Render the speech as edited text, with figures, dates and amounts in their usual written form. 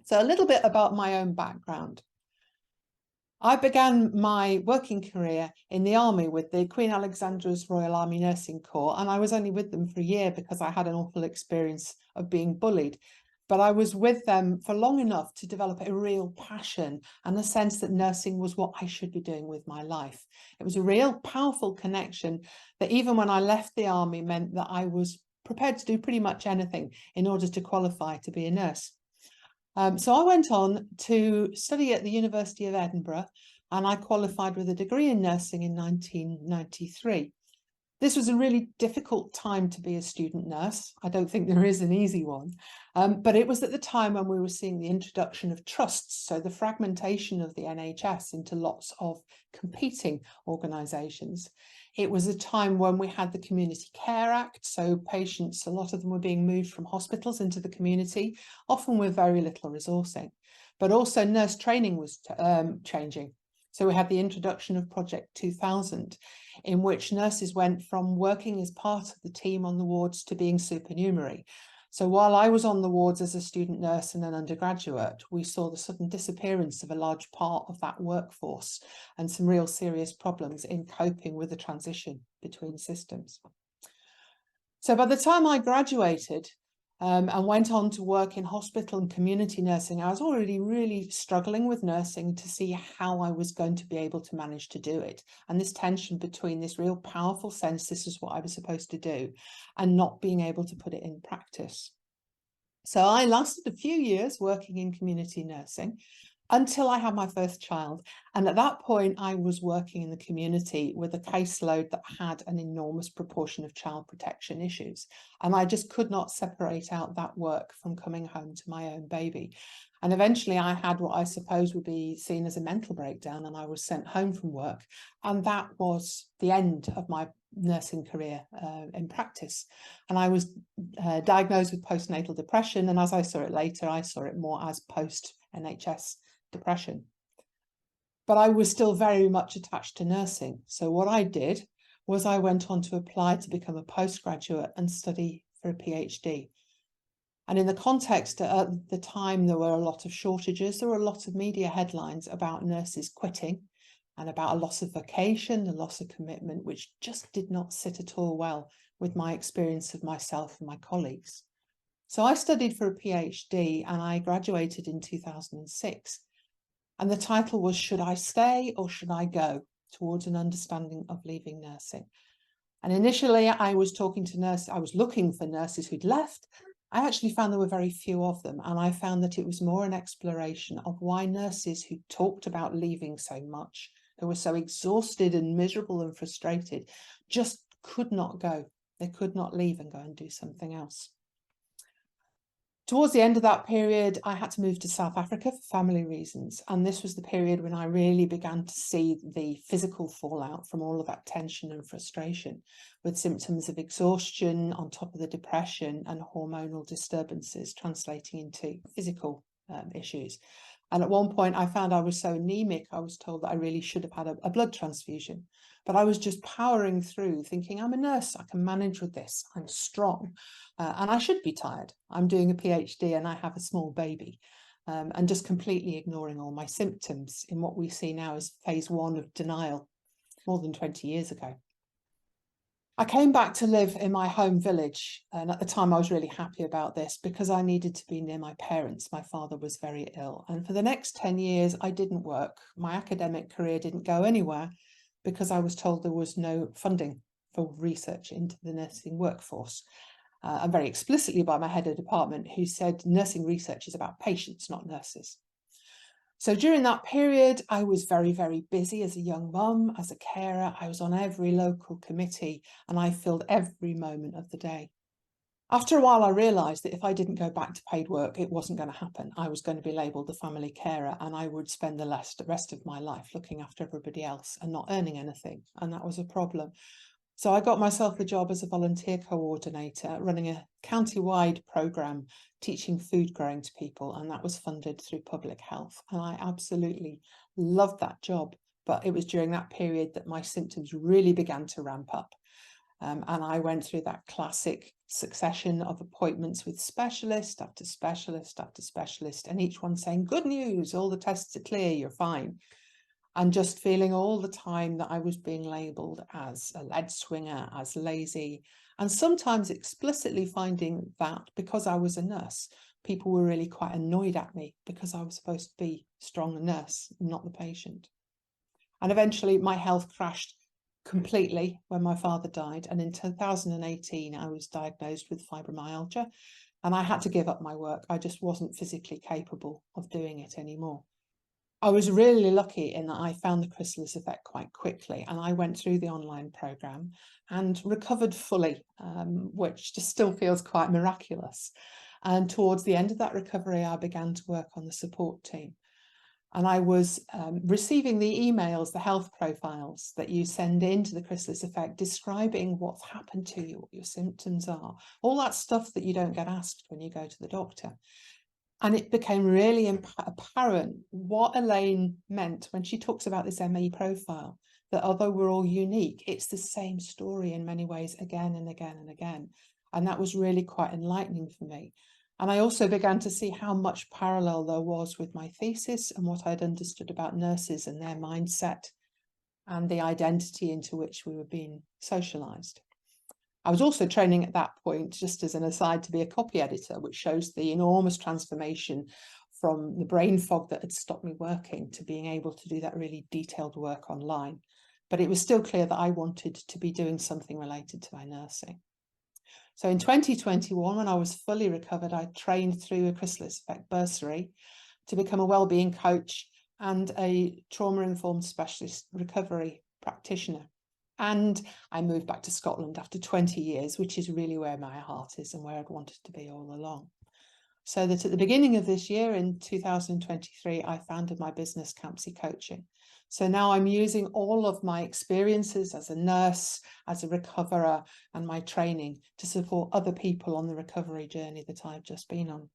So a little bit about my own background. I began my working career in the army with the Queen Alexandra's Royal Army Nursing Corps, and I was only with them for a year because I had an awful experience of being bullied. But I was with them for long enough to develop a real passion and a sense that nursing was what I should be doing with my life. It was a real powerful connection that even when I left the army meant that I was prepared to do pretty much anything in order to qualify to be a nurse. So I went on to study at the University of Edinburgh, and I qualified with a degree in nursing in 1993. This was a really difficult time to be a student nurse. I don't think there is an easy one, but it was at the time when we were seeing the introduction of trusts, so the fragmentation of the NHS into lots of competing organisations. It was a time when we had the Community Care Act, so patients, a lot of them were being moved from hospitals into the community, often with very little resourcing, but also nurse training was changing. So we had the introduction of Project 2000, in which nurses went from working as part of the team on the wards to being supernumerary. So while I was on the wards as a student nurse and an undergraduate, we saw the sudden disappearance of a large part of that workforce and some real serious problems in coping with the transition between systems. So by the time I graduated, and went on to work in hospital and community nursing, I was already really struggling with nursing to see how I was going to be able to manage to do it. And this tension between this real powerful sense, this is what I was supposed to do, and not being able to put it in practice. So I lasted a few years working in community nursing until I had my first child. And at that point, I was working in the community with a caseload that had an enormous proportion of child protection issues. And I just could not separate out that work from coming home to my own baby. And eventually I had what I suppose would be seen as a mental breakdown, and I was sent home from work. And that was the end of my nursing career in practice. And I was diagnosed with postnatal depression. And as I saw it later, I saw it more as post-NHS depression. But I was still very much attached to nursing. So what I did was I went on to apply to become a postgraduate and study for a PhD. And in the context at the time, there were a lot of shortages. There were a lot of media headlines about nurses quitting and about a loss of vocation, a loss of commitment, which just did not sit at all well with my experience of myself and my colleagues. So I studied for a PhD and I graduated in 2006. And the title was, Should I Stay or Should I Go? Towards an Understanding of Leaving Nursing. And initially I was talking to nurses, I was looking for nurses who'd left. I actually found there were very few of them. And I found that it was more an exploration of why nurses who talked about leaving so much, who were so exhausted and miserable and frustrated, just could not go. They could not leave and go and do something else. Towards the end of that period, I had to move to South Africa for family reasons. And this was the period when I really began to see the physical fallout from all of that tension and frustration, with symptoms of exhaustion on top of the depression and hormonal disturbances translating into physical issues. And at one point I found I was so anemic, I was told that I really should have had a blood transfusion. But I was just powering through thinking, I'm a nurse, I can manage with this, I'm strong, and I should be tired. I'm doing a PhD and I have a small baby, and just completely ignoring all my symptoms in what we see now as phase 1 of denial more than 20 years ago. I came back to live in my home village, and at the time I was really happy about this because I needed to be near my parents. My father was very ill, and for the next 10 years I didn't work. My academic career didn't go anywhere because I was told there was no funding for research into the nursing workforce, and very explicitly by my head of department, who said nursing research is about patients, not nurses. So during that period, I was very, very busy as a young mum, as a carer. I was on every local committee and I filled every moment of the day. After a while, I realised that if I didn't go back to paid work, it wasn't going to happen. I was going to be labelled the family carer and I would spend the rest of my life looking after everybody else and not earning anything. And that was a problem. So I got myself a job as a volunteer coordinator, running a county-wide programme teaching food growing to people, and that was funded through public health. And I absolutely loved that job, but it was during that period that my symptoms really began to ramp up. And I went through that classic succession of appointments with specialist after specialist after specialist, and each one saying, good news, all the tests are clear, you're fine. And just feeling all the time that I was being labelled as a lead swinger, as lazy, and sometimes explicitly finding that because I was a nurse, people were really quite annoyed at me because I was supposed to be a strong nurse, not the patient. And eventually my health crashed completely when my father died. And in 2018, I was diagnosed with fibromyalgia, and I had to give up my work. I just wasn't physically capable of doing it anymore. I was really lucky in that I found the chrysalis effect quite quickly, and I went through the online program and recovered fully, which just still feels quite miraculous. And towards the end of that recovery, I began to work on the support team. And I was receiving the emails, the health profiles that you send into the chrysalis effect, describing what's happened to you, what your symptoms are, all that stuff that you don't get asked when you go to the doctor. And it became really apparent what Elaine meant when she talks about this ME profile, that although we're all unique, it's the same story in many ways again and again and again. And that was really quite enlightening for me. And I also began to see how much parallel there was with my thesis and what I'd understood about nurses and their mindset and the identity into which we were being socialized. I was also training at that point, just as an aside, to be a copy editor, which shows the enormous transformation from the brain fog that had stopped me working to being able to do that really detailed work online. But it was still clear that I wanted to be doing something related to my nursing. So in 2021, when I was fully recovered, I trained through a chrysalis effect bursary to become a wellbeing coach and a trauma-informed specialist recovery practitioner. And I moved back to Scotland after 20 years, which is really where my heart is and where I'd wanted to be all along. So that at the beginning of this year, in 2023, I founded my business, Campsie Coaching. So now I'm using all of my experiences as a nurse, as a recoverer, and my training to support other people on the recovery journey that I've just been on.